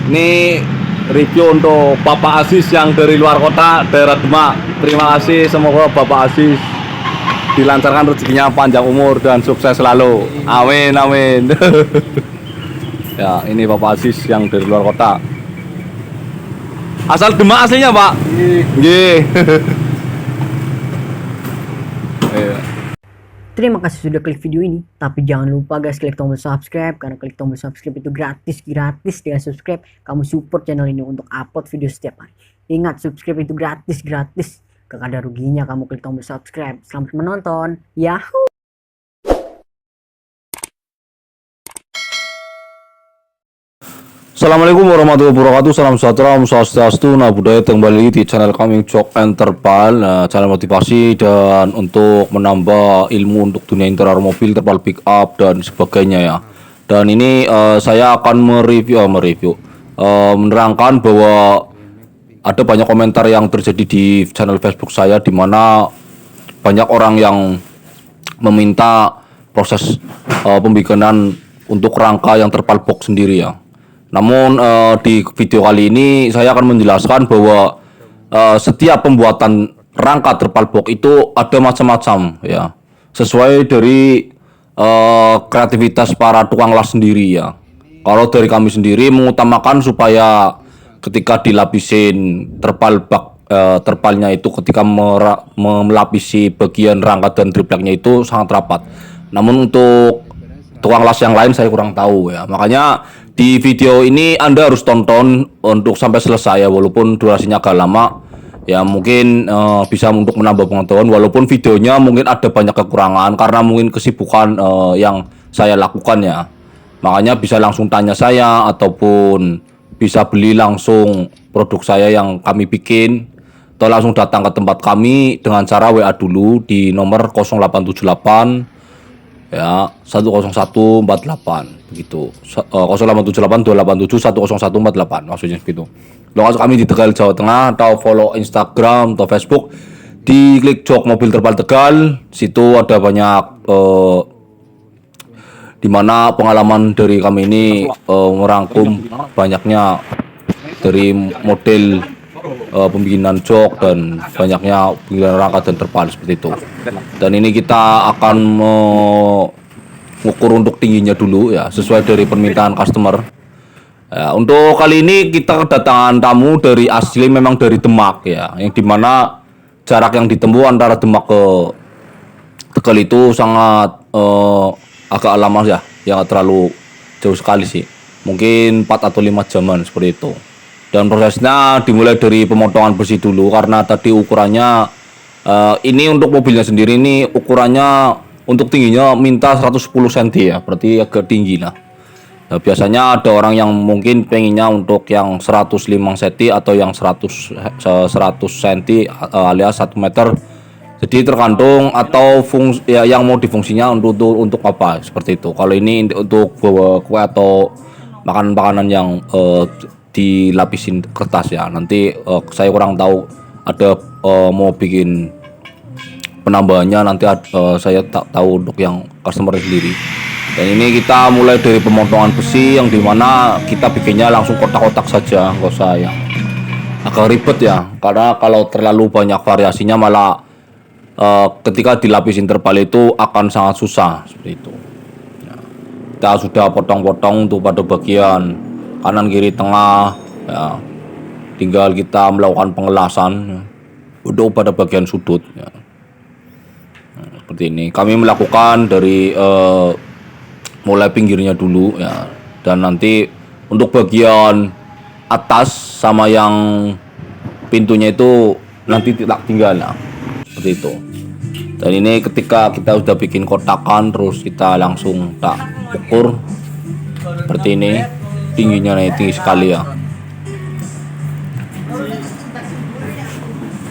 Ini review untuk Bapak Aziz yang dari luar kota, daerah Demak. Terima kasih, semoga Bapak Aziz dilancarkan rezekinya, panjang umur dan sukses selalu. Amin, amin. Ya, ini Bapak Aziz yang dari luar kota. Asal Demak aslinya, Pak? Nggih. Terima kasih sudah klik video ini, tapi jangan lupa guys klik tombol subscribe, karena klik tombol subscribe itu gratis dengan subscribe kamu support channel ini untuk upload video setiap hari. Ingat, subscribe itu gratis, gak ada ruginya kamu klik tombol subscribe. Selamat menonton, yahoo! Assalamualaikum warahmatullahi wabarakatuh. Salam sejahtera, Om Swastiastu, Namo Buddhaya. Kembali di channel kami Jok Enterpal, channel motivasi dan untuk menambah ilmu untuk dunia interior mobil, terpal pick up dan sebagainya ya. Dan ini saya akan menerangkan bahwa ada banyak komentar yang terjadi di channel Facebook saya, di mana banyak orang yang meminta proses pembikinan untuk rangka yang terpal box sendiri ya. Namun di video kali ini saya akan menjelaskan bahwa setiap pembuatan rangka terpal box itu ada macam-macam ya, sesuai dari kreativitas para tukang las sendiri ya. Kalau dari kami sendiri mengutamakan supaya ketika dilapisin terpalnya itu, ketika melapisi bagian rangka dan tripleknya itu sangat rapat. Namun untuk tukang las yang lain saya kurang tahu ya. Makanya di video ini Anda harus tonton untuk sampai selesai ya, walaupun durasinya agak lama ya, mungkin bisa untuk menambah pengetahuan, walaupun videonya mungkin ada banyak kekurangan karena mungkin kesibukan yang saya lakukan ya. Makanya bisa langsung tanya saya ataupun bisa beli langsung produk saya yang kami bikin, atau langsung datang ke tempat kami dengan cara WA dulu di nomor 0878 ya 10148 begitu, 0878 287 10148 maksudnya gitu. Lokasi kami di Tegal, Jawa Tengah, atau follow Instagram atau Facebook di klik Jok Mobil Terpal Tegal. Situ ada banyak dimana pengalaman dari kami ini merangkum banyaknya dari model pembikinan jok dan banyaknya pembikinan rangka dan terpal seperti itu. Dan ini kita akan mengukur untuk tingginya dulu ya, sesuai dari permintaan customer ya. Untuk kali ini kita kedatangan tamu dari asli memang dari Demak ya, yang dimana jarak yang ditempuh antara Demak ke Tegal itu sangat agak lama ya, yang terlalu jauh sekali sih, mungkin 4 atau 5 jaman seperti itu. Dan prosesnya dimulai dari pemotongan besi dulu, karena tadi ukurannya ini untuk mobilnya sendiri ini ukurannya untuk tingginya minta 110 cm ya, berarti agak tinggi lah. Nah, biasanya ada orang yang mungkin pengennya untuk yang 105 cm atau yang 100 cm alias 1 meter. Jadi tergantung atau fungsi ya, yang mau difungsinya untuk apa seperti itu. Kalau ini untuk bawa kue atau makanan-makanan yang dilapisin kertas ya. Nanti saya kurang tahu, ada mau bikin penambahannya nanti saya tak tahu untuk yang customer sendiri. Dan ini kita mulai dari pemotongan besi, yang dimana kita bikinnya langsung kotak-kotak saja, nggak usah yang agak ribet ya, karena kalau terlalu banyak variasinya malah ketika dilapisin terpal itu akan sangat susah seperti itu ya. Kita sudah potong-potong untuk pada bagian kanan, kiri, tengah ya. Tinggal kita melakukan pengelasan ya, untuk pada bagian sudut ya. Nah, seperti ini kami melakukan dari mulai pinggirnya dulu ya, dan nanti untuk bagian atas sama yang pintunya itu nanti tak tinggal ya, seperti itu. Dan ini ketika kita sudah bikin kotakan, terus kita langsung tak ukur seperti ini. Tingginya tinggi sekali ya.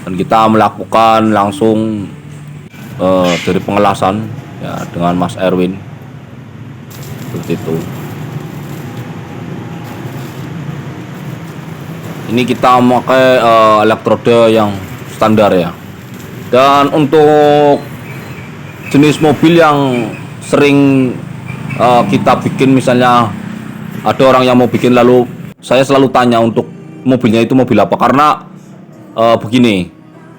Dan kita melakukan langsung dari pengelasan ya dengan Mas Erwin seperti itu. Ini kita memakai elektroda yang standar ya. Dan untuk jenis mobil yang sering kita bikin, misalnya ada orang yang mau bikin lalu saya selalu tanya untuk mobilnya itu mobil apa, karena begini,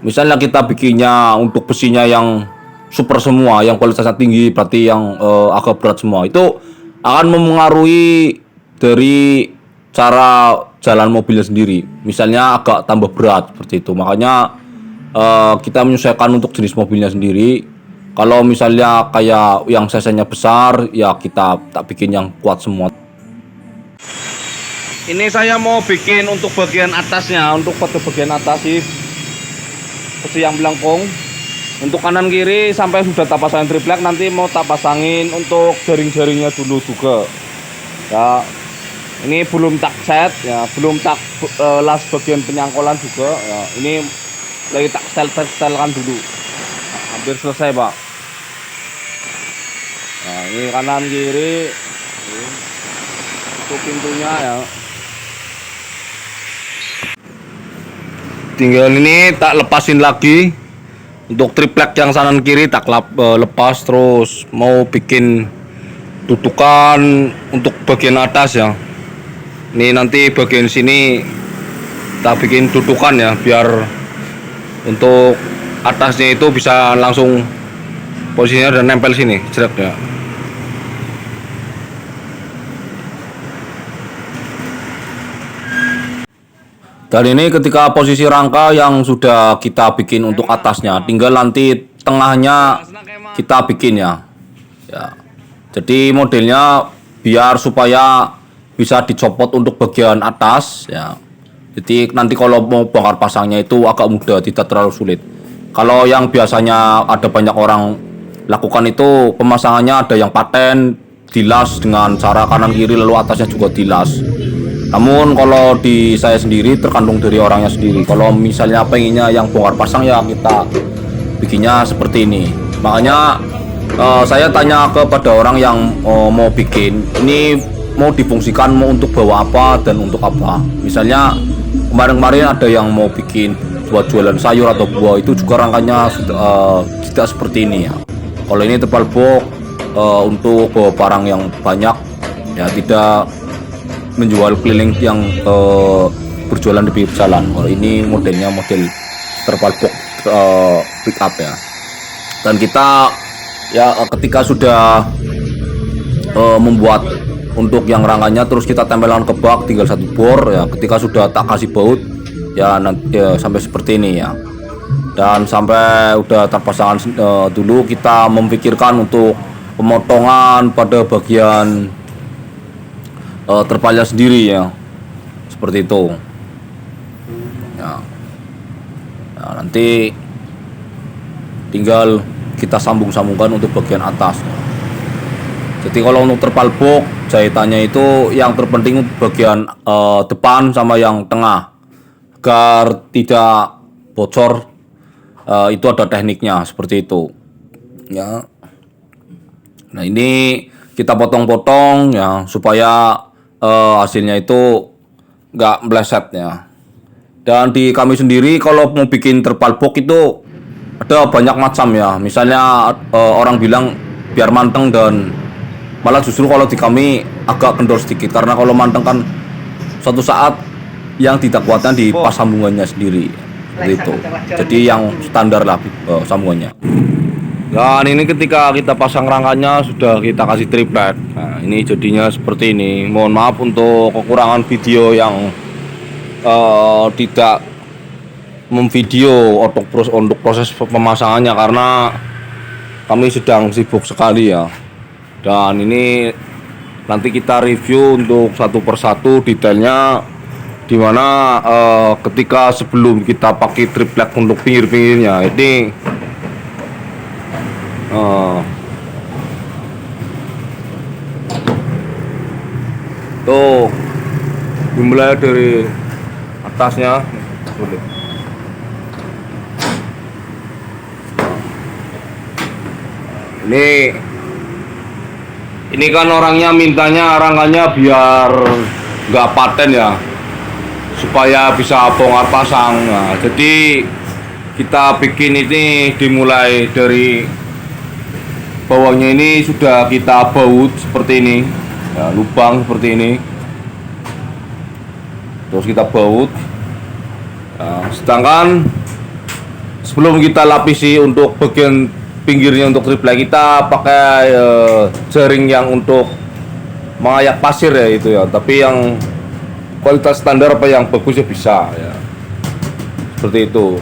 misalnya kita bikinnya untuk besinya yang super semua, yang kualitasnya tinggi, berarti yang agak berat semua, itu akan memengaruhi dari cara jalan mobilnya sendiri. Misalnya agak tambah berat seperti itu. Makanya kita menyesuaikan untuk jenis mobilnya sendiri. Kalau misalnya kayak yang cc-nya besar, ya kita tak bikin yang kuat semua. Ini saya mau bikin untuk bagian atasnya, untuk pada bagian atas sih besi yang melengkung. Untuk kanan kiri sampai sudah tak pasangin triplek, nanti mau tak pasangin untuk jaring-jaringnya dulu juga. Ya, ini belum tak set ya, belum tak las bagian penyangkolan juga. Ya, ini lagi tak setelkan dulu. Nah, hampir selesai, Pak. Nah, ini kanan kiri. Itu pintunya ya. Tinggal ini tak lepasin lagi. Untuk triplek yang kanan kiri tak lepas, terus mau bikin tutukan untuk bagian atas ya. Ini nanti bagian sini tak bikin tutukan ya, biar untuk atasnya itu bisa langsung posisinya dan nempel sini jeret ya. Dan ini ketika posisi rangka yang sudah kita bikin untuk atasnya, tinggal nanti tengahnya kita bikin ya. Ya. Jadi modelnya biar supaya bisa dicopot untuk bagian atas ya. Jadi nanti kalau mau bongkar pasangnya itu agak mudah, tidak terlalu sulit. Kalau yang biasanya ada banyak orang lakukan itu pemasangannya ada yang paten, dilas dengan cara kanan kiri lalu atasnya juga dilas. Namun kalau di saya sendiri tergantung dari orangnya sendiri. Kalau misalnya pengennya yang bongkar pasang ya kita bikinnya seperti ini. Makanya saya tanya kepada orang yang mau bikin ini mau difungsikan mau untuk bawa apa dan untuk apa. Misalnya kemarin-kemarin ada yang mau bikin buat jualan sayur atau buah, itu juga rangkanya tidak seperti ini ya. Kalau ini tebal box untuk bawa barang yang banyak ya, tidak menjual keliling yang berjualan di pinggir jalan. Kalau ini modelnya model terpal box pick up ya. Dan kita ya ketika sudah membuat untuk yang rangkanya, terus kita tempelkan ke bak tinggal satu bor ya. Ketika sudah tak kasih baut ya, nanti ya, sampai seperti ini ya. Dan sampai udah terpasangan dulu kita memikirkan untuk pemotongan pada bagian terpalnya sendiri ya, seperti itu ya. Nah, nanti tinggal kita sambung-sambungkan untuk bagian atas ya. Jadi kalau untuk terpal box jahitannya itu yang terpenting bagian depan sama yang tengah agar tidak bocor, itu ada tekniknya seperti itu ya. Nah ini kita potong-potong ya supaya hasilnya itu nggak meleset ya. Dan di kami sendiri kalau mau bikin terpal box itu ada banyak macam ya. Misalnya orang bilang biar manteng, dan malah justru kalau di kami agak kendor sedikit, karena kalau manteng kan suatu saat yang tidak kuatkan di pas sambungannya sendiri seperti itu. Jadi yang standar lah sambungannya. Dan ini ketika kita pasang rangkanya sudah kita kasih triplet. Nah, ini jadinya seperti ini. Mohon maaf untuk kekurangan video yang tidak memvideo untuk proses pemasangannya, karena kami sedang sibuk sekali ya. Dan ini nanti kita review untuk satu persatu detailnya, dimana ketika sebelum kita pakai triplek untuk pinggir-pinggirnya ini tuh dimulai dari atasnya boleh. Ini kan orangnya mintanya rangkanya biar nggak paten ya, supaya bisa bongkar pasang. Nah, jadi kita bikin ini dimulai dari bawahnya, ini sudah kita baut seperti ini ya, lubang seperti ini. terus kita baut. Nah, sedangkan sebelum kita lapisi untuk bagian pinggirnya untuk triplek, kita pakai jaring yang untuk mengayak pasir ya itu ya, tapi yang kualitas standar apa yang bagus ya bisa ya, seperti itu.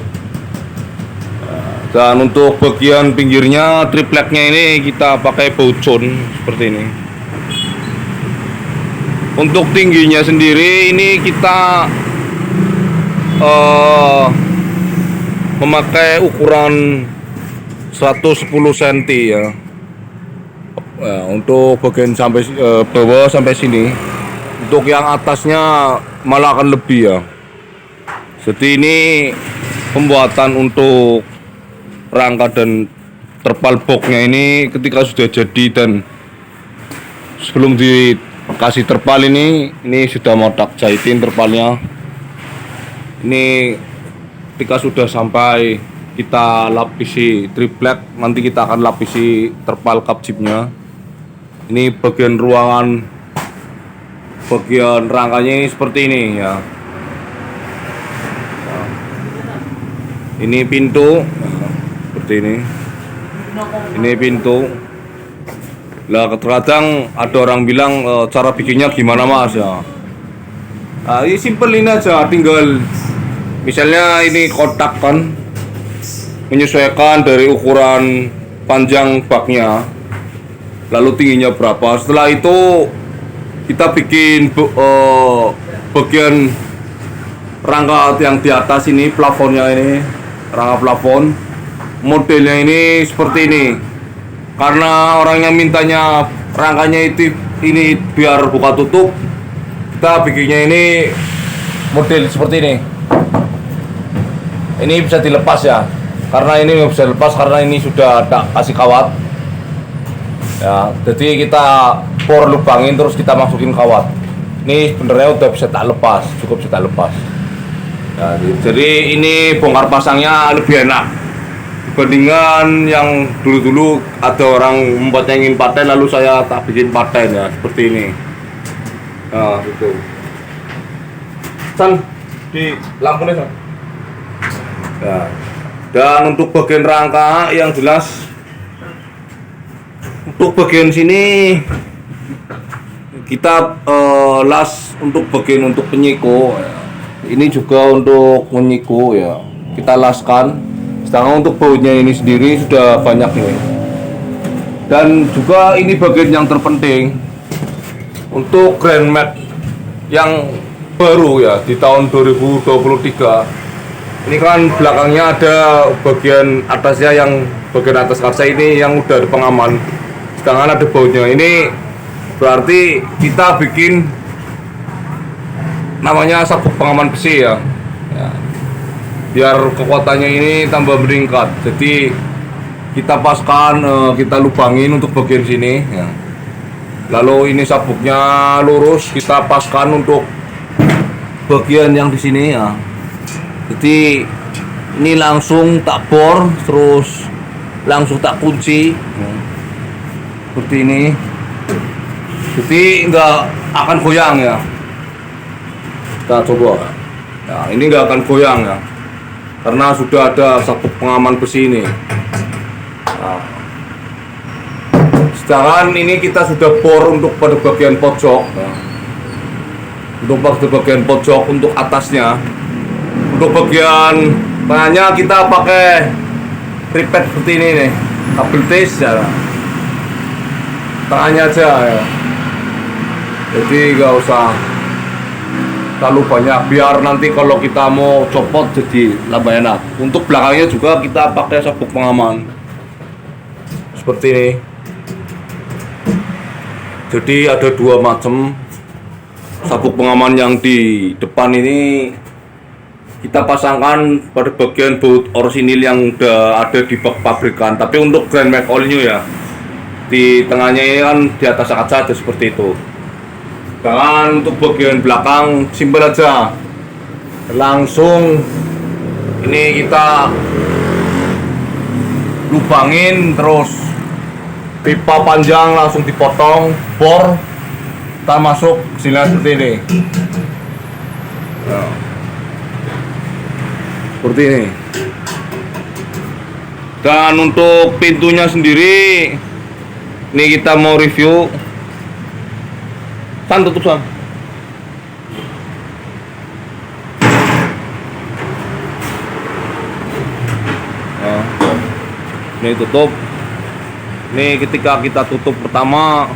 Dan untuk bagian pinggirnya tripleknya ini kita pakai baucon seperti ini. Untuk tingginya sendiri ini kita memakai ukuran 110 cm ya. Untuk bagian sampai bawah sampai sini. Untuk yang atasnya malah akan lebih ya. Jadi ini pembuatan untuk rangka dan terpal boxnya ini ketika sudah jadi dan sebelum dikasih terpal ini sudah mau tak jahitin terpalnya. Ini ketika sudah sampai kita lapisi triplek, nanti kita akan lapisi terpal kapjipnya. Ini bagian ruangan, bagian rangkanya ini seperti ini ya. Ini pintu seperti ini. Ini pintu. Lah kadang ada orang bilang cara bikinnya gimana mas ya. Nah, ini simple ini aja, tinggal misalnya ini kotak kan, menyesuaikan dari ukuran panjang baknya, lalu tingginya berapa. Setelah itu kita bikin bagian rangka yang di atas ini, plafonnya ini, rangka plafon. Modelnya ini seperti ini. Karena orangnya mintanya rangkanya itu ini biar buka tutup, kita bikinnya ini model seperti ini. Ini bisa dilepas ya. Karena ini nggak bisa dilepas karena ini sudah tak kasih kawat. Ya, jadi kita por lubangin terus kita masukin kawat. Ini sebenarnya udah bisa tak lepas, cukup bisa tak lepas. Ya, jadi ini bongkar pasangnya lebih enak dibandingkan yang dulu-dulu ada orang membuat yang ingin paten lalu saya tak bikin paten ya seperti ini. Nah, gitu. San di lampunya San. Ya. Dan untuk bagian rangka yang jelas untuk bagian sini kita las untuk bagian untuk penyiko ya. Ini juga untuk menyiko ya, kita laskan. Sedangkan untuk bautnya ini sendiri sudah banyak nih. Dan juga ini bagian yang terpenting untuk Grand Mat yang baru ya di tahun 2023. Ini kan belakangnya ada bagian atasnya, yang bagian atas kaca ini yang udah ada pengaman. Sedangkan ada bautnya. Ini berarti kita bikin namanya sabuk pengaman besi ya. Ya. Biar kekuatannya ini tambah meningkat. Jadi kita paskan, kita lubangin untuk bagian sini ya. Lalu ini sabuknya lurus, kita paskan untuk bagian yang di sini ya. Jadi ini langsung tak bor, terus langsung tak kunci ya. Seperti ini. Jadi nggak akan goyang ya. Kita coba ya, ini nggak akan goyang ya karena sudah ada sabuk pengaman besi ini. Nah, sedangkan ini kita sudah bor untuk pada bagian pojok ya. Untuk pada bagian pojok untuk atasnya. Untuk bagian tengahnya kita pakai tripod seperti ini nih, kabel tis ya. Tengahnya aja ya. Jadi nggak usah terlalu banyak, biar nanti kalau kita mau copot jadi lebih enak. Untuk belakangnya juga kita pakai sabuk pengaman seperti ini. Jadi ada dua macam sabuk pengaman. Yang di depan ini kita pasangkan pada bagian baut orsinil yang udah ada di bak pabrikan. Tapi untuk Grand Mat All New ya, di tengahnya ini kan di atas kaca ada seperti itu. Dan untuk bagian belakang simpel aja, langsung ini kita lubangin, terus pipa panjang langsung dipotong, bor kita masuk sini seperti ini. seperti ini. Dan untuk pintunya sendiri, ini kita mau review. San, tutup San. Nah, ini tutup. Ini ketika kita tutup pertama,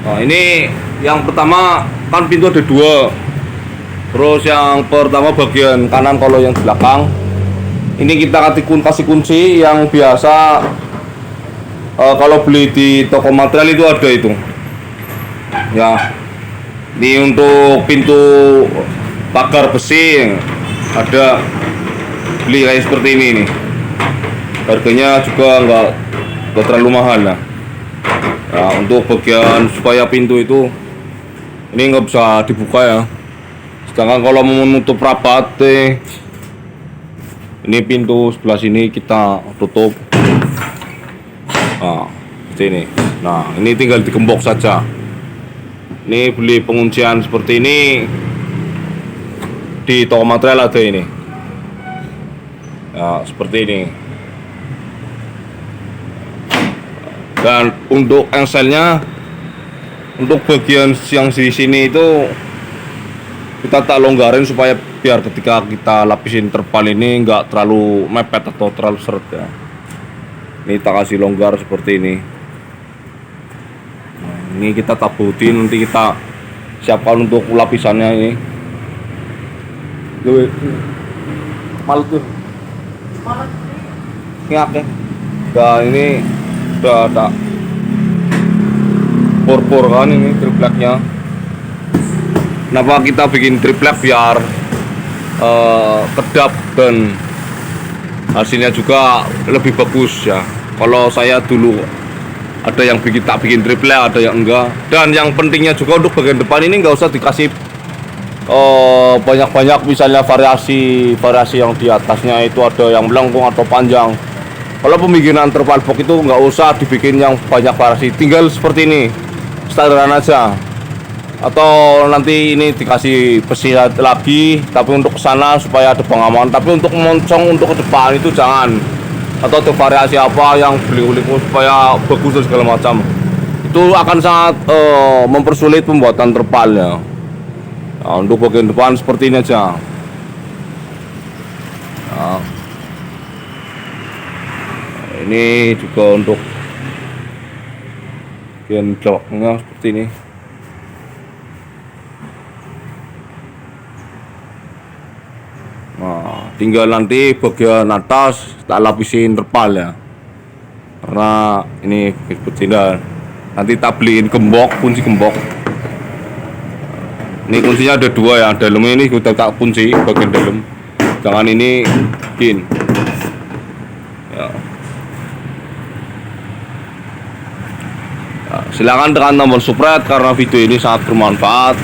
nah ini yang pertama kan pintu ada dua. Terus yang pertama bagian kanan, kalau yang belakang ini kita kasih kunci yang biasa kalau beli di toko material itu ada itu ya. Ini untuk pintu pagar besi ada, beli kayak seperti ini nih. Harganya juga nggak terlalu mahal lah. Nah, untuk bagian supaya pintu itu ini nggak bisa dibuka ya. Sedangkan kalau mau menutup rapat, ini pintu sebelah sini kita tutup. Nah, seperti ini. Nah, ini tinggal digembok saja. Ini beli penguncian seperti ini di toko material ada ini. Ya, seperti ini. Dan untuk engselnya, untuk bagian yang di sini itu kita tak longgarin supaya biar ketika kita lapisin terpal ini nggak terlalu mepet atau terlalu seret ya. Ini kita kasih longgar seperti ini. Nah, ini kita tabutin, nanti kita siapkan untuk lapisannya ini. Malut tuh. Ingat ya. Dan ini udah ada por kan ini tripleknya. Kenapa kita bikin triplek? Biar kedap dan hasilnya juga lebih bagus ya. Kalau saya dulu ada yang bikin triplek, ada yang enggak. Dan yang pentingnya juga untuk bagian depan ini nggak usah dikasih banyak-banyak, misalnya variasi yang di atasnya itu ada yang melengkung atau panjang. Kalau pembikinan terpal box itu nggak usah dibikin yang banyak variasi, tinggal seperti ini, standaran aja. Atau nanti ini dikasih besi lagi, tapi untuk kesana supaya ada pengaman. Tapi untuk moncong untuk ke depan itu jangan. Atau untuk variasi apa yang beli supaya bagus dan segala macam. Itu akan sangat mempersulit pembuatan terpalnya. Nah, untuk bagian depan seperti ini aja. Nah, ini juga untuk bagian belakangnya seperti ini. Nah, tinggal nanti bagian atas tak lapisin terpal ya. Karena ini seperti ini. Nanti tak beliin gembok, kunci gembok. Ini kuncinya ada dua ya, dalamnya ini kita tak kunci bagian dalam. Jangan ini pin. Ya. Ya, silakan tekan tombol subscribe karena video ini sangat bermanfaat.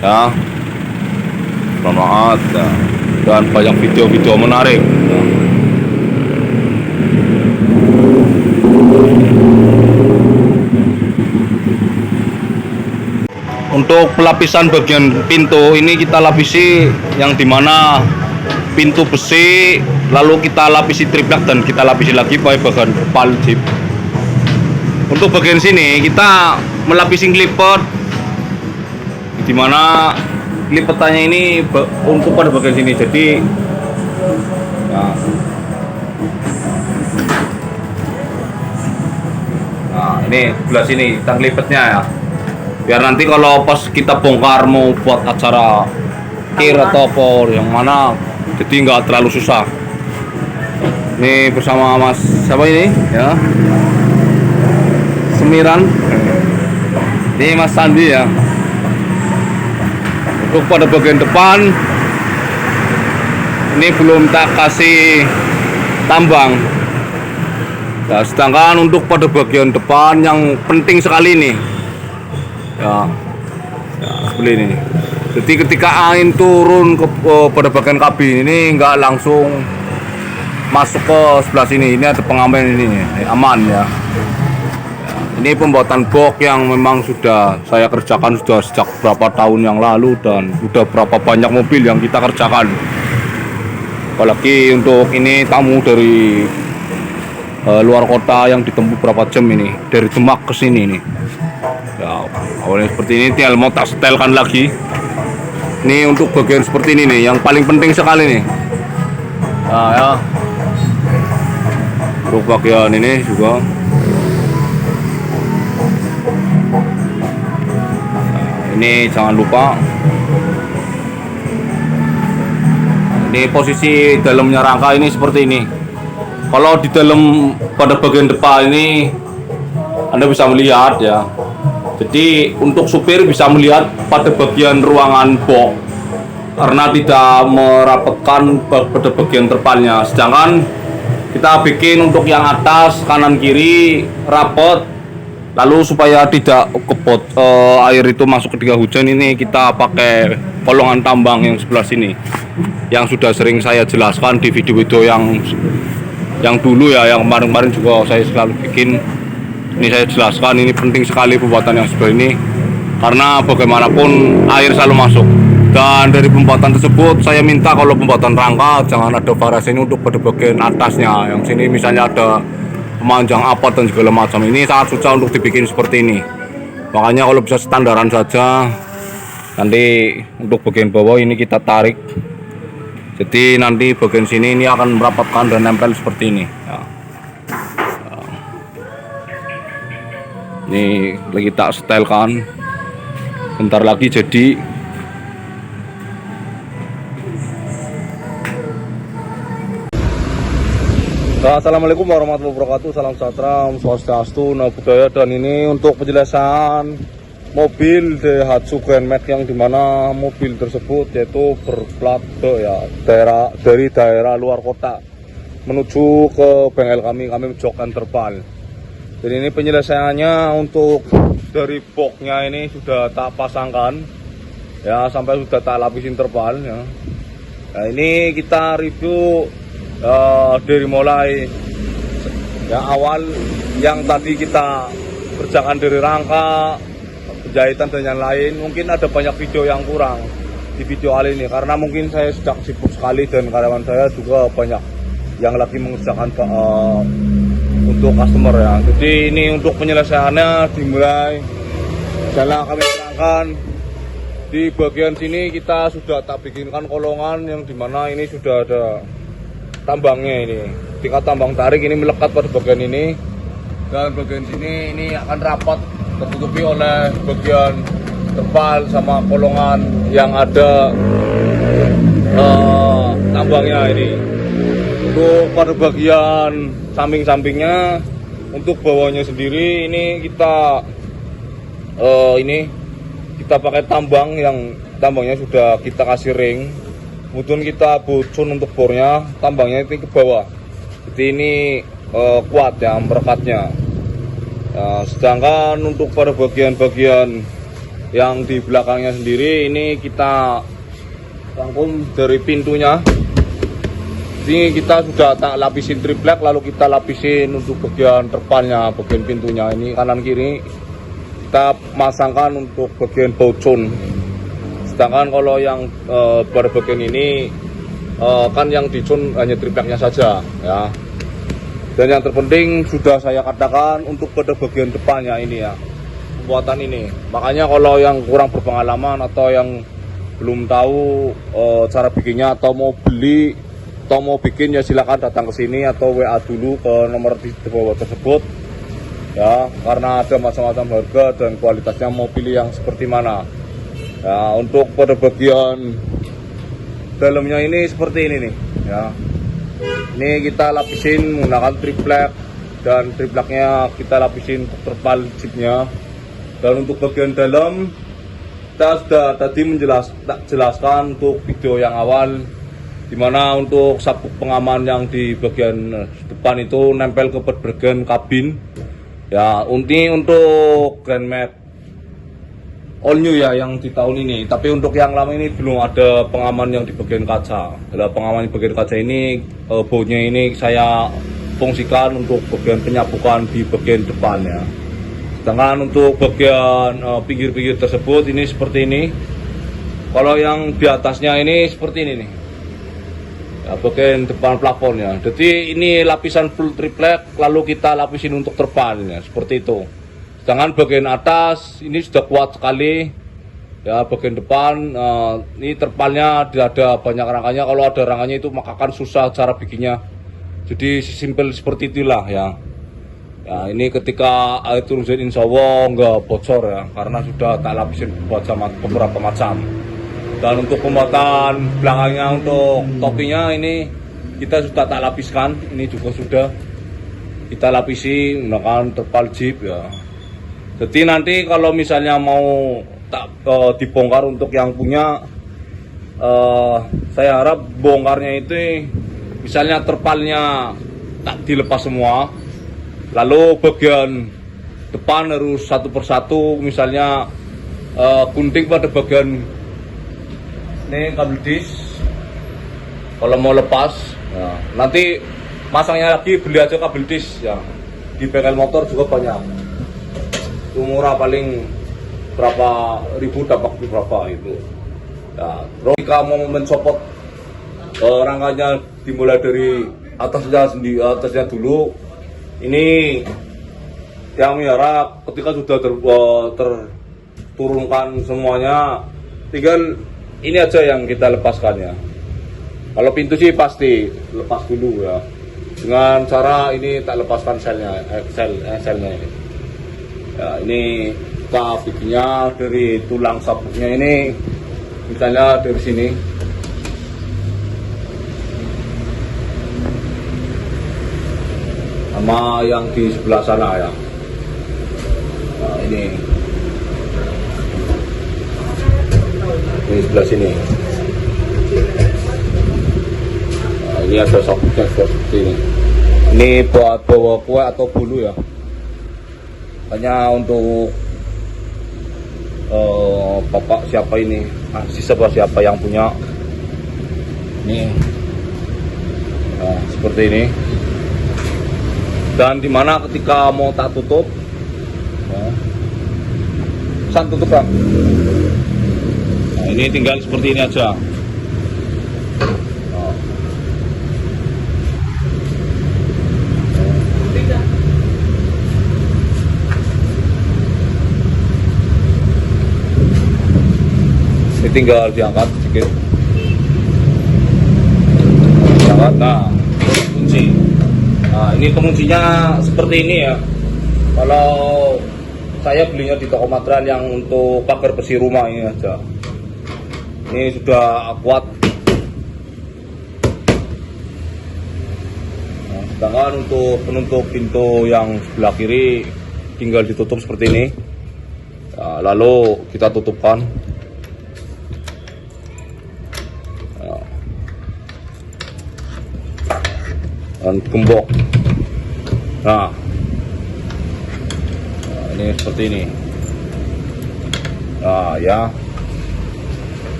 Ya. Bermanfaat ya. Dan banyak video-video menarik. Ya. Untuk pelapisan bagian pintu ini kita lapisi yang dimana pintu besi, lalu kita lapisi triplek dan kita lapisi lagi pakai bagian terpal jeep. Untuk bagian sini kita melapisi klipet, dimana klipetannya ini untuk pada bagian sini. Jadi nah ini sebelah sini kita klipetnya ya. Biar nanti kalau pas kita bongkar mau buat acara kir atau apa yang mana, jadi nggak terlalu susah. Ini bersama Mas siapa ini ya, Semiran. Ini Mas Sandi ya. Untuk pada bagian depan ini belum tak kasih tambang. Nah, sedangkan untuk pada bagian depan yang penting sekali nih ya, seperti ini. Jadi ketika angin turun pada bagian kabin ini nggak langsung masuk ke sebelah sini. Ini ada pengamen ini, aman ya. Ini pembuatan box yang memang sudah saya kerjakan sudah sejak berapa tahun yang lalu, dan sudah berapa banyak mobil yang kita kerjakan. Apalagi untuk ini tamu dari luar kota yang ditempuh berapa jam ini dari Demak ke sini nih. Ya, awalnya seperti ini, tinggal mau tak setelkan lagi. Ini untuk bagian seperti ini nih yang paling penting sekali nih. Nah, ya. Untuk bagian ini juga. Ini jangan lupa, ini posisi dalamnya rangka ini seperti ini. Kalau di dalam pada bagian depan ini Anda bisa melihat ya. Jadi untuk supir bisa melihat pada bagian ruangan box karena tidak merapatkan pada bagian terpalnya. Sedangkan kita bikin untuk yang atas kanan kiri rapat. Lalu supaya tidak kebot air itu masuk ketika hujan, ini kita pakai kolongan tambang yang sebelah sini, yang sudah sering saya jelaskan di video-video yang dulu ya, yang kemarin-kemarin juga saya selalu bikin. Ini saya jelaskan, ini penting sekali pembuatan yang seperti ini karena bagaimanapun air selalu masuk. Dan dari pembuatan tersebut saya minta kalau pembuatan rangka jangan ada variasi ini untuk pada bagian atasnya. Yang sini misalnya ada pemanjang apa dan segala macam, ini sangat susah untuk dibikin seperti ini. Makanya kalau bisa standaran saja. Nanti untuk bagian bawah ini kita tarik, jadi nanti bagian sini ini akan merapatkan dan nempel seperti ini ya. Ini lagi tak setelkan, bentar lagi jadi. Assalamualaikum warahmatullahi wabarakatuh. Salam sejahtera, Om Swastiastu, Namo Buddhaya. Dan ini untuk penjelasan mobil Daihatsu Grand Max yang dimana mobil tersebut yaitu berplat ya dari daerah luar kota menuju ke bengkel kami Jok and Terpal. Jadi ini penyelesaiannya untuk dari boxnya ini sudah tak pasangkan ya, sampai sudah tak lapisin terpal ya. Nah, ini kita review dari mulai yang awal yang tadi kita kerjakan dari rangka, penjahitan dan yang lain. Mungkin ada banyak video yang kurang di video kali ini karena mungkin saya sedang sibuk sekali dan karyawan saya juga banyak yang lagi mengerjakan untuk customer ya. Jadi ini untuk penyelesaiannya dimulai jalan kami terangkan. Di bagian sini kita sudah tak bikinkan kolongan yang dimana ini sudah ada tambangnya. Ini tingkat tambang tarik ini melekat pada bagian ini, dan bagian sini ini akan rapat tertutupi oleh bagian terpal sama kolongan yang ada tambangnya ini. Untuk pada bagian samping-sampingnya, untuk bawahnya sendiri ini kita pakai tambang yang tambangnya sudah kita kasih ring. Kemudian kita bocor untuk bornya, tambangnya itu ke bawah. Jadi ini kuat ya merekatnya. Sedangkan untuk pada bagian-bagian yang di belakangnya sendiri ini kita rangkum dari pintunya. Ini kita sudah tak lapisin triplek, lalu kita lapisin untuk bagian terpalnya, bagian pintunya ini kanan kiri kita masangkan untuk bagian bocor. Sedangkan kalau yang pada bagian ini kan yang dicun hanya tripleknya saja ya. Dan yang terpenting sudah saya katakan untuk pada bagian depannya ini ya, pembuatan ini. Makanya kalau yang kurang berpengalaman atau yang belum tahu cara bikinnya atau mau beli atau mau bikin ya silakan datang ke sini atau WA dulu ke nomor di bawah tersebut ya, karena ada macam-macam harga dan kualitasnya mau pilih yang seperti mana. Ya, untuk pada bagian dalamnya ini seperti ini nih ya. Ini kita lapisin menggunakan triplek, dan tripleknya kita lapisin terpal chipnya. Dan untuk bagian dalam kita sudah tadi jelaskan untuk video yang awal, dimana untuk sabuk pengaman yang di bagian depan itu nempel ke bagian kabin ya. Ini untuk Grand Max all new ya yang di tahun ini. Tapi untuk yang lama ini belum ada pengaman yang di bagian kaca. Pengaman di bagian kaca ini bautnya ini saya fungsikan untuk bagian penyapukan di bagian depannya. Sedangkan untuk bagian pinggir-pinggir tersebut ini seperti ini. Kalau yang di atasnya ini seperti ini nih. Ya, bagian depan plafonnya. Jadi ini lapisan full triplek, lalu kita lapisin untuk terpalnya seperti itu. Sedangkan bagian atas ini sudah kuat sekali. Ya, bagian depan ini terpalnya tidak ada banyak rangkanya. Kalau ada rangkanya itu maka akan susah cara bikinnya. Jadi simpel seperti itulah ya. Ya, ini ketika air turun insya Allah nggak bocor ya, karena sudah tak lapisin beberapa macam. Dan untuk pembuatan belakangnya untuk topinya ini kita sudah tak lapiskan, ini juga sudah kita lapisi menggunakan terpal jeep ya. Jadi nanti kalau misalnya mau tak dibongkar untuk yang punya, saya harap bongkarnya itu misalnya terpalnya tak dilepas semua, lalu bagian depan harus satu persatu misalnya gunting pada bagian ini kabel dis. Kalau mau lepas ya, nanti masangnya lagi beli aja kabel dis ya, di bengkel motor juga banyak, itu murah, paling berapa ribu dapat berapa itu ya. Terus jika mau mencopot rangkanya dimulai dari atasnya dulu, ini yang miara ketika sudah terturunkan semuanya, tinggal ini aja yang kita lepaskannya. Kalau pintu sih pasti lepas dulu ya, dengan cara ini tak lepaskan selnya ini ya. Ini kita bikinnya dari tulang sabuknya ini, misalnya dari sini sama yang di sebelah sana ya. Nah, ini sebelah sini. Nah, ini ada sabuknya seperti ini. Ini buat bawa kue atau bulu ya. Hanya untuk bapak siapa ini, siapa yang punya. Ini, nah, seperti ini. Dan dimana ketika mau tak tutup, nah, san tutup kan. Nah, ini tinggal seperti ini aja. Nah. Ini tinggal diangkat sedikit. Diangkat, nah, kunci. Nah, ini penguncinya seperti ini ya. Kalau saya belinya di toko material yang untuk pagar besi rumah ini aja. Ini sudah kuat. Nah, sedangkan untuk penutup pintu yang sebelah kiri tinggal ditutup seperti ini. Nah, lalu kita tutupkan. Nah, dan gembok. Nah, ini seperti ini. Nah ya,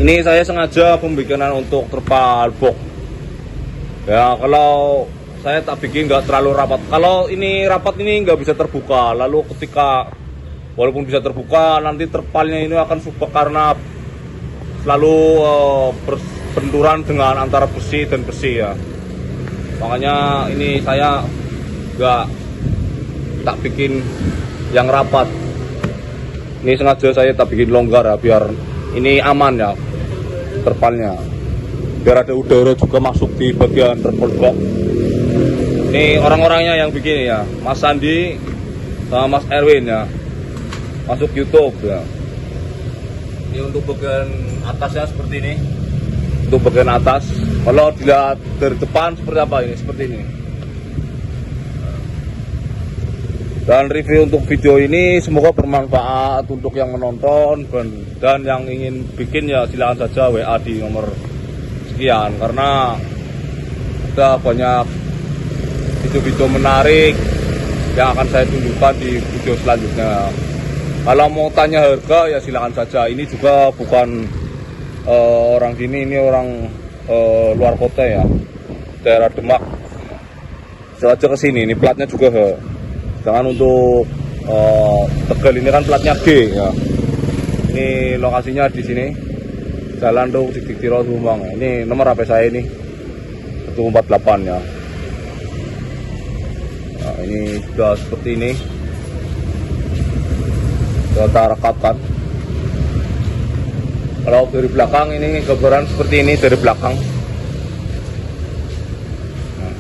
ini saya sengaja pembikinan untuk terpal box ya. Kalau saya tak bikin nggak terlalu rapat. Kalau ini rapat ini nggak bisa terbuka. Lalu ketika walaupun bisa terbuka, nanti terpalnya ini akan subak karena selalu berbenturan dengan antara besi dan besi ya. Makanya ini saya nggak tak bikin yang rapat. Ini sengaja saya tak bikin longgar ya, biar ini aman ya terpalnya, biar ada udara juga masuk di bagian terpal box. Ini orang-orangnya yang bikin ya, Mas Sandi sama Mas Erwin ya, masuk YouTube ya. Ini untuk bagian atasnya seperti ini. Untuk bagian atas, kalau dilihat dari depan seperti apa ini? Seperti ini. Dan review untuk video ini semoga bermanfaat untuk yang menonton, dan yang ingin bikin ya silakan saja WA di nomor sekian, karena ada banyak video-video menarik yang akan saya tunjukkan di video selanjutnya. Kalau mau tanya harga ya silakan saja. Ini juga bukan orang sini, ini orang luar kota ya, daerah Demak. Sengaja ke sini, ini platnya juga H. Jangan untuk Tegal ini kan platnya G ya. Ini lokasinya di sini, Jalan Tuk Dik Tiro Tumbang. Ini nomor HP saya ini 148 ya. Nah, ini sudah seperti ini. Kita rekatkan. Kalau dari belakang ini gambaran seperti ini dari belakang. Nah.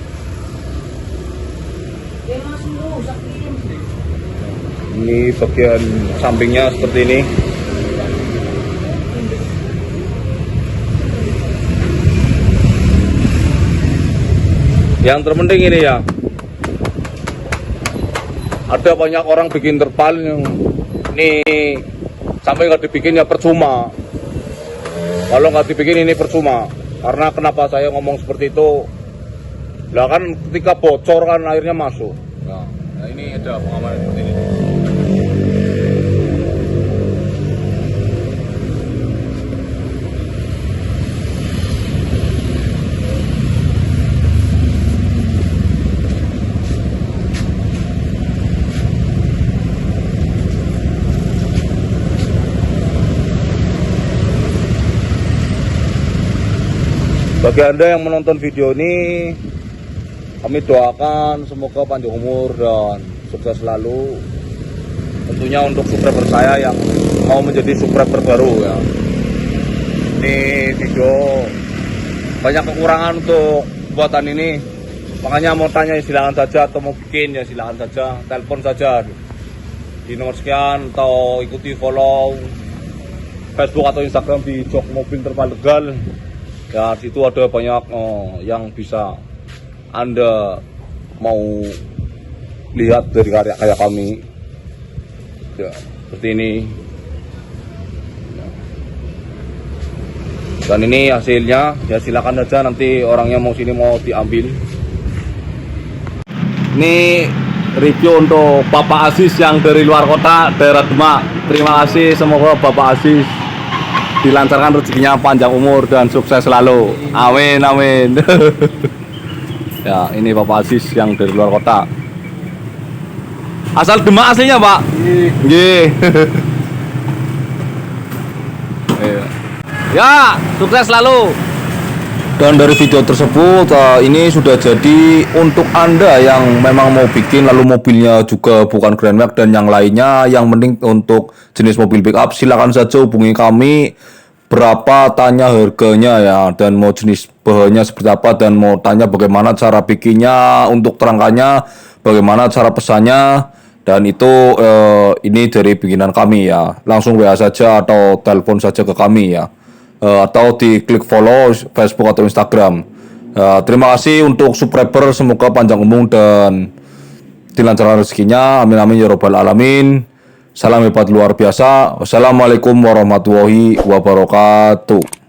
Ini bagian sampingnya seperti ini. Yang terpenting ini ya, ada banyak orang bikin terpal yang ini sampai nggak dibikin ya percuma. Kalau nggak dibikin ini percuma. Karena kenapa saya ngomong seperti itu? Lah kan ketika bocor kan airnya masuk. Nah ini ada pengamanan seperti ini. Bagi Anda yang menonton video ini, kami doakan semoga panjang umur dan sukses selalu. Tentunya untuk subscriber saya yang mau menjadi subscriber baru ya. Ini video banyak kekurangan untuk buatan ini. Makanya mau tanya ya silakan saja, atau mau bikin ya silakan saja, telepon saja di nomor sekian, atau ikuti follow Facebook atau Instagram di Jok Mobil Terpal Tegal. Ya, situ ada banyak yang bisa Anda mau lihat dari karya kami. Ya, seperti ini. Ya. Dan ini hasilnya, ya silakan aja nanti orangnya mau sini mau diambil. Ini review untuk Bapak Aziz yang dari luar kota, daerah Demak. Terima kasih, semoga Bapak Aziz dilancarkan rezekinya, panjang umur dan sukses selalu. Amin amin. Ya, ini Bapak Aziz yang dari luar kota. Asal Demak aslinya, Pak? Nggih. Ya, sukses selalu. Dan dari video tersebut ini sudah jadi untuk Anda yang memang mau bikin lalu mobilnya juga bukan Grand Max dan yang lainnya, yang penting untuk jenis mobil pickup silakan saja hubungi kami. Berapa tanya harganya ya, dan mau jenis bahannya seperti apa, dan mau tanya bagaimana cara bikinnya, untuk terangkannya bagaimana cara pesannya, dan itu ini dari bikinan kami ya. Langsung WA saja atau telepon saja ke kami ya. Atau di klik follow Facebook atau Instagram. Terima kasih untuk subscriber, semoga panjang umur dan dilancarkan rezekinya. Amin amin ya robbal alamin. Salam hebat luar biasa. Wassalamualaikum warahmatullahi wabarakatuh.